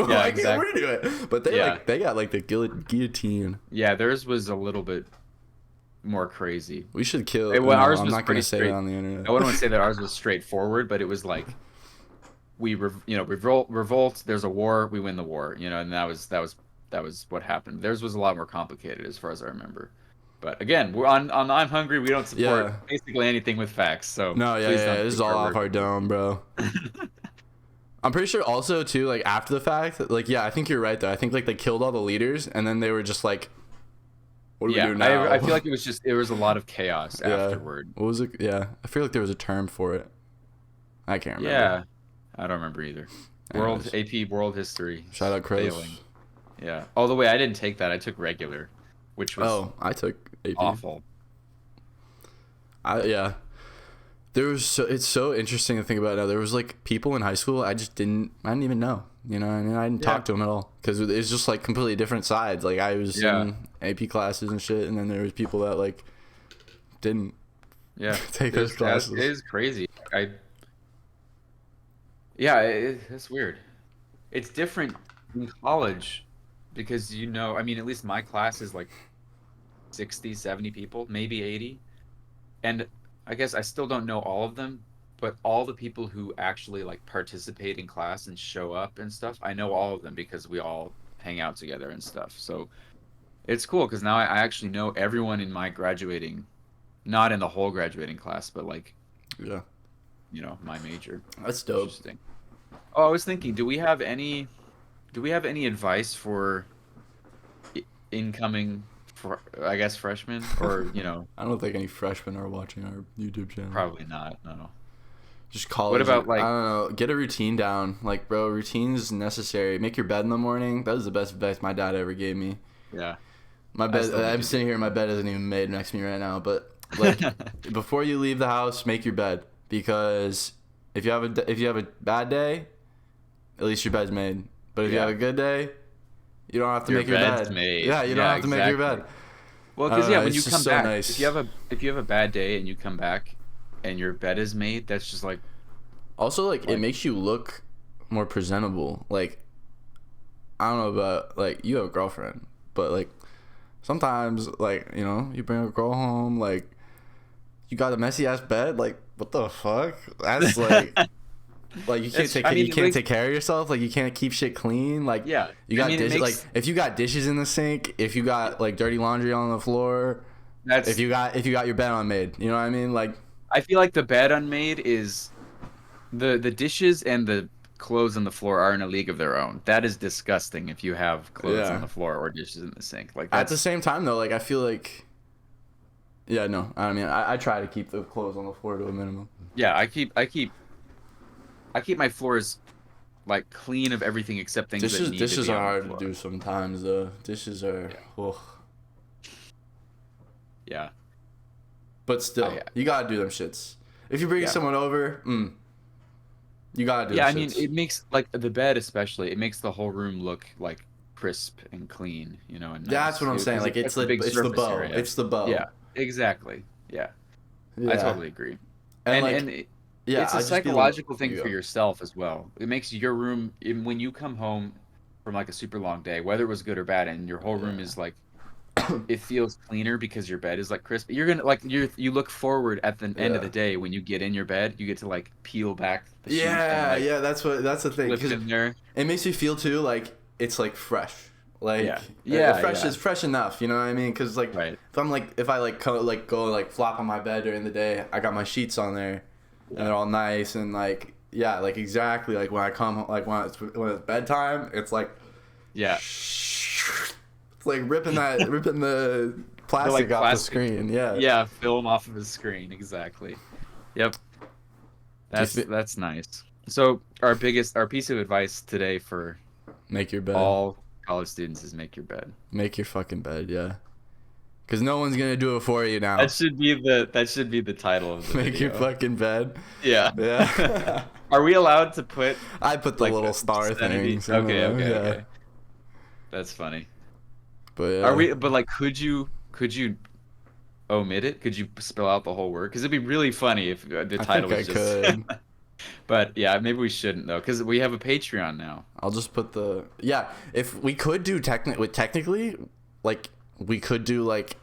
Why can't exactly. we do it? But they Yeah. they got like the guillotine. Yeah, theirs was a little bit more crazy. We should kill. Hey, well, no, ours I'm was not gonna pretty say straight. that on the internet. I wouldn't want to say that ours was straightforward, but it was like revolt. There's a war, we win the war, and that was what happened. Theirs was a lot more complicated as far as I remember. But again, we're on I'm Hungry. We don't support Yeah. basically anything with facts. So No, yeah, please yeah. don't This is take all our off word. our dome, bro. I'm pretty sure also too, like after the fact, like yeah, I think you're right though. I think like they killed all the leaders and then they were just like, what do we do now? I feel like it was a lot of chaos Yeah. afterward. What was it? Yeah, I feel like there was a term for it. I can't remember. Yeah, I don't remember either. Anyways. AP World History. Shout out Chris. Failing. Yeah. Oh, the way I didn't take that. I took regular, which was Oh, I took AP. awful. Yeah. It's so interesting to think about now. There was like people in high school I didn't even know, and I didn't Yeah. talk to them at all because it's just like completely different sides. Like I was Yeah. in AP classes and shit, and then there was people that like didn't Yeah. take those classes. It is crazy. Yeah, it's weird. It's different in college because I mean, at least my class is like 60, 70 people, maybe 80. And I guess I still don't know all of them, but all the people who actually like participate in class and show up and stuff, I know all of them because we all hang out together and stuff. So it's cool because now I actually know everyone in my graduating, not in the whole graduating class, but like, Yeah, my major. that's dope. Interesting. Oh, I was thinking, do we have any advice for incoming, I guess, freshmen, or I don't think any freshmen are watching our YouTube channel. probably not. No. Just college. What about, like- I don't know, get a routine down. Like, bro, routine is necessary. Make your bed in the morning. That was the best advice my dad ever gave me. Yeah. My I bed. still I'm do. sitting here. My bed isn't even made next to me right now. But like, before you leave the house, make your bed because if you have a bad day, at least your bed's made. But if you Yeah. have a good day, you don't have to Your make your bed's bed. made. Yeah, you don't Yeah, have to make your exactly. bed. Well, I because don't know, when it's you just come so back, nice. if you have a bad day and you come back, and your bed is made, that's just like, Also, like, it makes you look more presentable. Like, I don't know about, like, you have a girlfriend, but, like, sometimes, like, you bring a girl home, like, you got a messy ass bed. Like, what the fuck? That's like. Like you can't take care of yourself. Like you can't keep shit clean. Like Yeah, you got dishes. Like if you got dishes in the sink, if you got like dirty laundry on the floor, if you got your bed unmade, you know what I mean? Like I feel like the bed unmade is the dishes and the clothes on the floor are in a league of their own. That is disgusting if you have clothes on the floor or dishes in the sink. Like at the same time though, like I feel like yeah, no. I mean, I try to keep the clothes on the floor to a minimum. Yeah, I keep my floors like clean of everything except things that need dishes to be are on hard the floor. to do sometimes though. Dishes are Yeah. But still, you gotta do them shits. If you bring someone over, you gotta do them shits. I mean, it makes like the bed especially, it makes the whole room look like crisp and clean, you know, and nice. That's what I'm saying. Like it's the bow. Area. It's the bow. Yeah, exactly. Yeah. I totally agree. And yeah, it's a psychological thing for yourself as well. It makes your room, when you come home from like a super long day, whether it was good or bad, and your whole room is like, it feels cleaner because your bed is like crisp. You're gonna like you look forward at the end of the day when you get in your bed, you get to like peel back the sheets and, like, that's the thing. Lift in there. It makes me feel too like it's like fresh. Like fresh is fresh enough, you know what I mean? Because like if I go flop on my bed during the day, I got my sheets on there, and they're all nice and like like exactly like when I come like when it's bedtime, it's like it's like ripping the plastic off the screen. Yeah, film off of the screen, exactly. Yep, that's nice. So our piece of advice today for make your bed. All college students is make your bed. Make your fucking bed, yeah. Because no one's gonna do it for you now. That should be the title of the Make video. your fucking bed. Yeah. Are we allowed to put? I put the little star things. Okay. That's funny. But are we? But like, could you omit it? Could you spell out the whole word? Because it'd be really funny if the title was just. Could. But yeah, maybe we shouldn't though, because we have a Patreon now. I'll just put the If we could do technically, like we could do like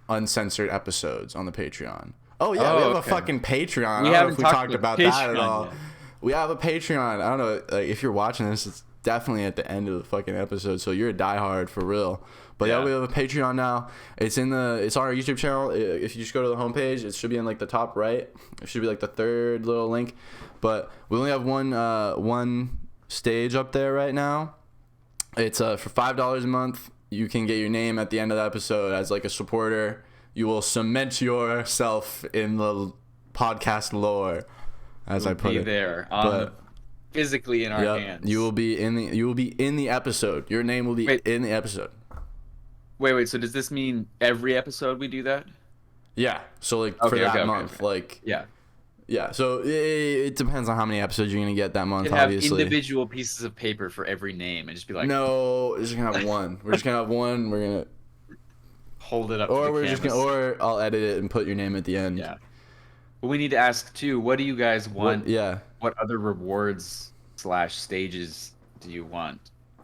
uncensored episodes on the Patreon. Oh yeah, we have a fucking Patreon. I don't know if we talked about that at all. Yet. We have a Patreon. I don't know like, if you're watching this. It's definitely at the end of the fucking episode, so you're a diehard for real. But yeah, we have a Patreon now. It's on our YouTube channel. If you just go to the homepage, it should be in like the top right. It should be like the third little link. But we only have one stage up there right now. It's for $5 a month. You can get your name at the end of the episode as like a supporter. You will cement yourself in the podcast lore, as I put it. There, physically in our hands. You will be in the episode. Your name will be in the episode. Wait. So does this mean every episode we do that? Yeah. So like for that month, like yeah. So it depends on how many episodes you're gonna get that month. Obviously, have individual pieces of paper for every name and just be like, no, we're just gonna have one. We're just gonna have one. We're gonna hold it up. Or we're just gonna, or I'll edit it and put your name at the end. Yeah. But we need to ask too. What do you guys want? What other rewards / stages do you want?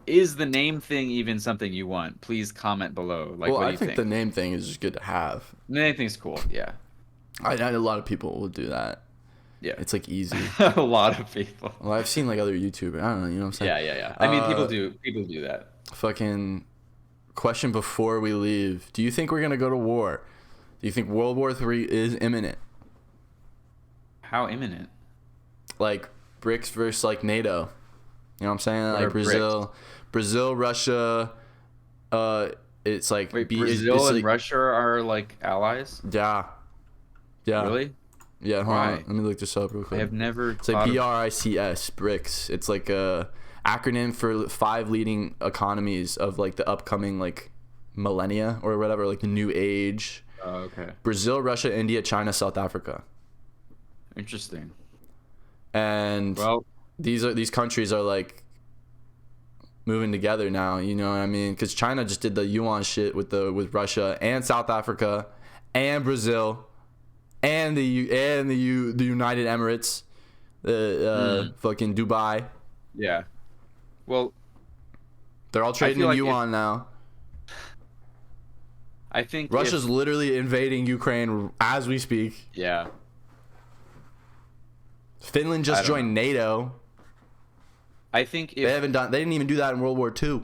Is the name thing even something you want? Please comment below. Like, what do you think? I think the name thing is just good to have. The name thing's cool. Yeah. I know a lot of people will do that. Yeah. It's like easy. A lot of people. Well, I've seen like other YouTubers. I don't know. You know what I'm saying? Yeah. I mean, people do that. Fucking question before we leave. Do you think we're gonna go to war? Do you think World War III is imminent? How imminent? Like BRICS versus like NATO. You know what I'm saying? Like Brazil, Russia. It's like Brazil and Russia are like allies. Yeah. Really? Yeah. Hold on. Let me look this up real quick. I have never. It's like BRICS, BRICS. It's like a acronym for 5 leading economies of like the upcoming like millennia or whatever, like the new age. Oh, okay. Brazil, Russia, India, China, South Africa. Interesting. And these countries are like moving together now, you know what I mean? Because China just did the yuan shit with Russia and South Africa and Brazil and the United Emirates, fucking Dubai. Yeah. Well, they're all trading in yuan now. I think Russia's literally invading Ukraine as we speak. Yeah. Finland just joined NATO. I think if They didn't even do that in World War II.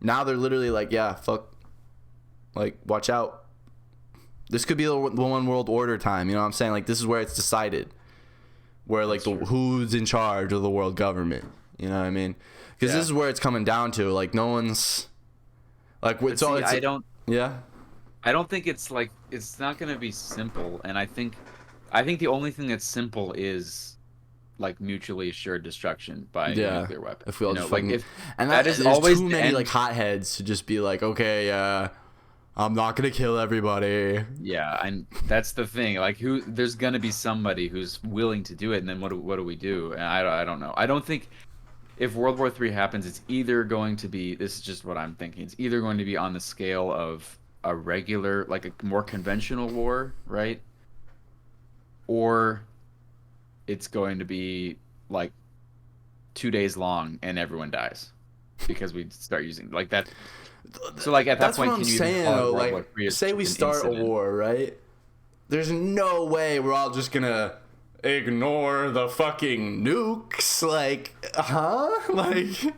Now they're literally like, yeah, fuck. Like, watch out. This could be the one world order time. You know what I'm saying? Like, this is where it's decided. Where, like, who's in charge of the world government. You know what I mean? Because this is where it's coming down to. Like, no one's... Like, it's all... I don't... Yeah? I don't think it's, like... It's not going to be simple. And I think the only thing that's simple is... like mutually assured destruction by a nuclear weapon. If we all just like fucking, if and that is always too many like hotheads to just be like, okay, I'm not gonna kill everybody. Yeah, and that's the thing. Like, there's gonna be somebody who's willing to do it, and then what do we do? And I don't know. I don't think if World War III happens, it's either going to be. This is just what I'm thinking. It's either going to be on the scale of a regular, like a more conventional war, right? Or it's going to be like 2 days long and everyone dies because we start using like that. So like at that point, what I'm saying though. Like, say we start a war, right? There's no way we're all just gonna ignore the fucking nukes. Like, like.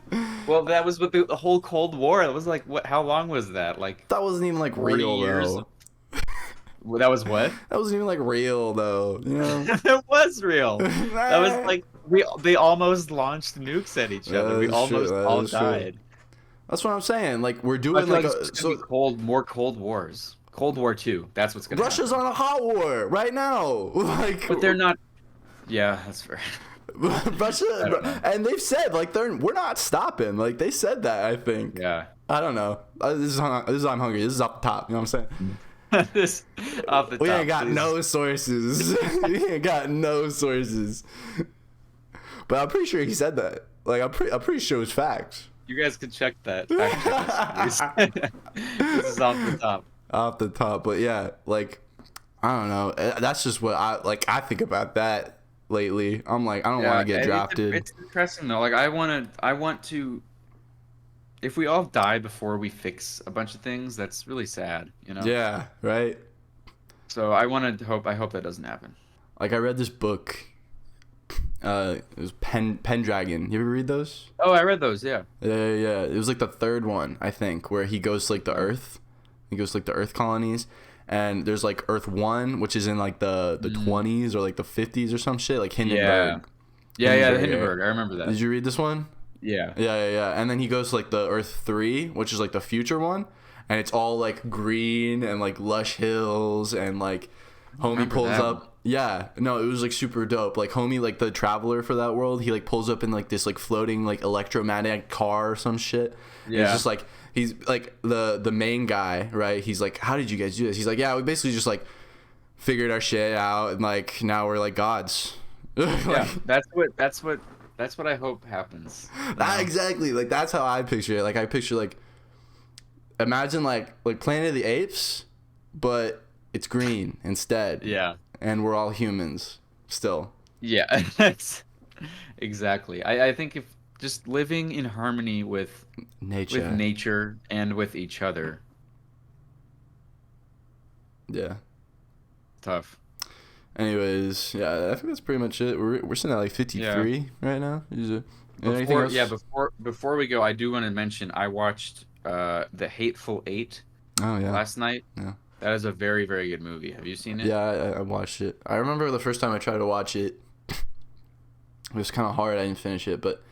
Well, that was with the whole Cold War. It was like, what? How long was that? Like that wasn't even like real years. Though. That was what? That wasn't even like real though, you know. It was real. That was like they almost launched nukes at each other. We almost all died. True. That's what I'm saying. Like we're doing like more Cold Wars. Cold War II. That's what's gonna. Russia's on a hot war right now. Like, but they're not. Yeah, that's fair. Russia, and they've said like we're not stopping. Like they said that. I think. Yeah. I don't know. This is I'm hungry. This is off the top. You know what I'm saying? This off the top. We ain't got no sources. We ain't got no sources. But I'm pretty sure he said that. Like I'm pretty sure it's facts. You guys can check that. This is off the top. Off the top, but yeah, like I don't know. That's just what I think about that lately. I'm like I don't want to get drafted. It's depressing though. Like I want to. If we all die before we fix a bunch of things, that's really sad, you know? Yeah, right? So I hope that doesn't happen. Like I read this book. It was Pendragon. You ever read those? Oh, I read those, yeah. Yeah. It was like the third one, I think, where he goes to like the Earth. He goes to like the Earth colonies. And there's like Earth 1, which is in like the 20s or like the 50s or some shit, like Hindenburg. Yeah, the Hindenburg. I remember that. Did you read this one? Yeah. Yeah. And then he goes to like the Earth 3, which is like the future one, and it's all like green and like lush hills and like homie pulls up. Yeah. No, it was like super dope. Like homie, like the traveler for that world, he like pulls up in like this like floating like electromagnetic car or some shit. Yeah. It's just like he's like the main guy, right? He's like, "How did you guys do this?" He's like, "Yeah, we basically just like figured our shit out and like now we're like gods." Like, yeah. That's what I hope happens. Exactly. Like that's how I picture it. Like I picture like imagine like Planet of the Apes, but it's green instead. Yeah. And we're all humans still. Yeah. That's exactly. I think if just living in harmony with nature and with each other. Yeah. Tough. Anyways, yeah, I think that's pretty much it. We're sitting at like 53 right now. Before we go, I do want to mention I watched The Hateful Eight last night. Yeah. That is a very, very good movie. Have you seen it? Yeah, I watched it. I remember the first time I tried to watch it, it was kind of hard. I didn't finish it, but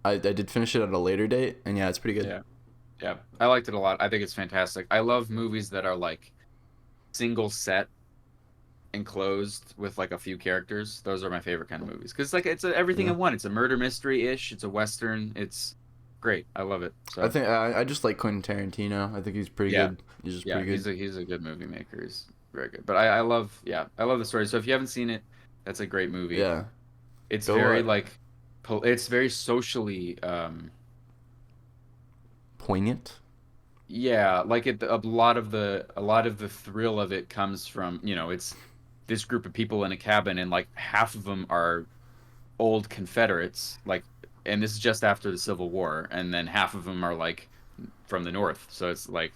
I did finish it at a later date, and yeah, it's pretty good. Yeah, I liked it a lot. I think it's fantastic. I love movies that are like single set enclosed with like a few characters. Those are my favorite kind of movies because like it's everything in one. It's a murder mystery-ish. It's a western. It's great. I love it. So I think I just like Quentin Tarantino. I think he's pretty good. He's just pretty good. He's a good movie maker. He's very good. But I love the story. So if you haven't seen it, that's a great movie. Yeah, it's very like it's very socially poignant. Yeah, like a lot of the thrill of it comes from, you know, it's this group of people in a cabin and like half of them are old Confederates, like, and this is just after the Civil War, and then half of them are like from the North. So it's like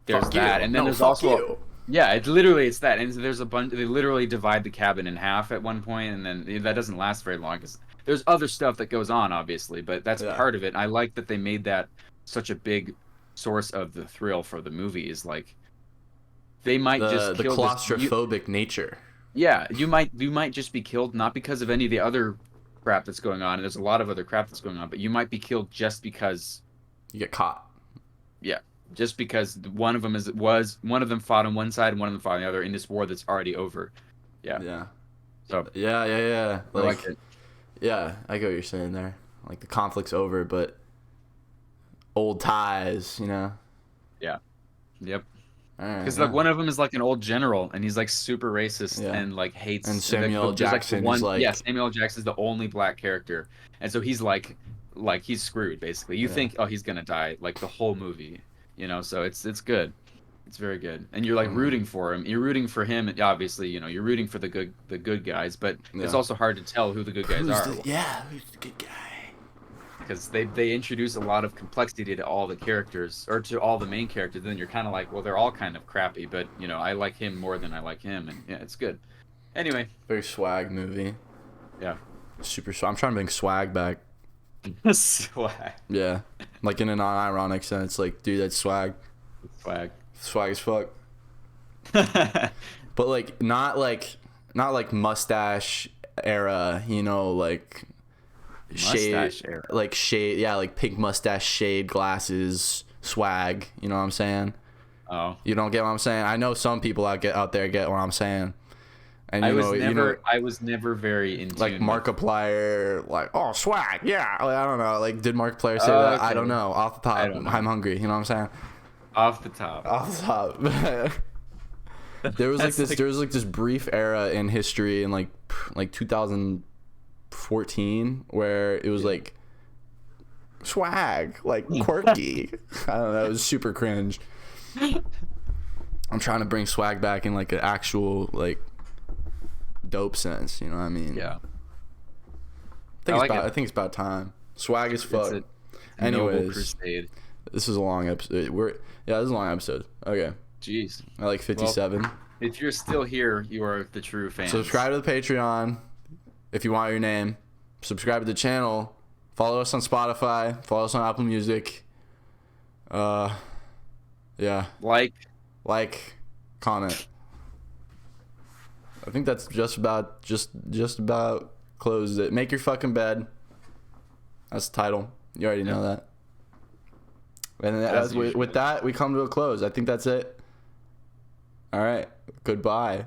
there's Fuck that, you. and then No, there's fuck also you. yeah, it's that, and there's a bunch. They literally divide the cabin in half at one point, and then that doesn't last very long because there's other stuff that goes on, obviously, but that's Yeah. part of it. I like that they made that such a big source of the thrill for the movie. Is like they might just The kill claustrophobic nature. yeah, you might just be killed not because of any of the other crap that's going on. And there's a lot of other crap that's going on, but you might be killed just because You get caught. yeah, just because one of them was one of them fought on one side and one of them fought on the other in this war that's already over. Yeah. Yeah. So Yeah. I like it. Yeah, I get what you're saying there. Like the conflict's over, but old ties, you know. Yeah. Yep. Because Like one of them is like an old general, and he's like super racist Yeah. and like hates. And Samuel there's, Jackson one, is like yeah, Samuel Jackson's the only black character, and so he's like he's screwed basically. You Yeah. think he's gonna die like the whole movie, you know? So it's good, it's very good, and you're like rooting for him. You're rooting for him, and obviously you know you're rooting for the good guys, but it's Yeah. also hard to tell who the good guys are. who's the good guy? Because they introduce a lot of complexity to all the characters or to all the main characters. Then you're kind of like, well, they're all kind of crappy, but you know, I like him more than I like him, and yeah, it's good. Anyway, Very swag movie. yeah, Super swag. I'm trying to bring swag back. swag, Yeah, like in a non-ironic sense. Like, dude, that's swag. swag. Swag as fuck. But like not like mustache era, you know, like Mustache shade, era. like shade, yeah, like pink mustache, shade glasses, swag. You know what I'm saying? Oh, You don't get what I'm saying? I know some people out there get what I'm saying. And I was never very in like tune with- Markiplier, like, oh, swag, yeah. Like, I don't know. Like, did Markiplier say Oh, that? I okay. don't know. Off the top, I don't know. I'm hungry. You know what I'm saying? off the top. Off the top. There was like That's this. There was like this brief era in history in like 2014 where it was like swag, like quirky. I don't know. It was super cringe. I'm trying to bring swag back in like an actual like dope sense. You know what I mean? Yeah, I think it's about time. Swag as fuck. it's a noble Anyways, crusade. this is a long episode. This is a long episode. Okay, Jeez, I like 57. if you're still here, you are the true fan. Subscribe to the Patreon if you want your name. Subscribe to the channel. Follow us on Spotify. Follow us on Apple Music. Yeah. Like, comment. I think that's just about closed it. Make your fucking bed. That's the title. You already know that. And with that, we come to a close. I think that's it. All right. Goodbye.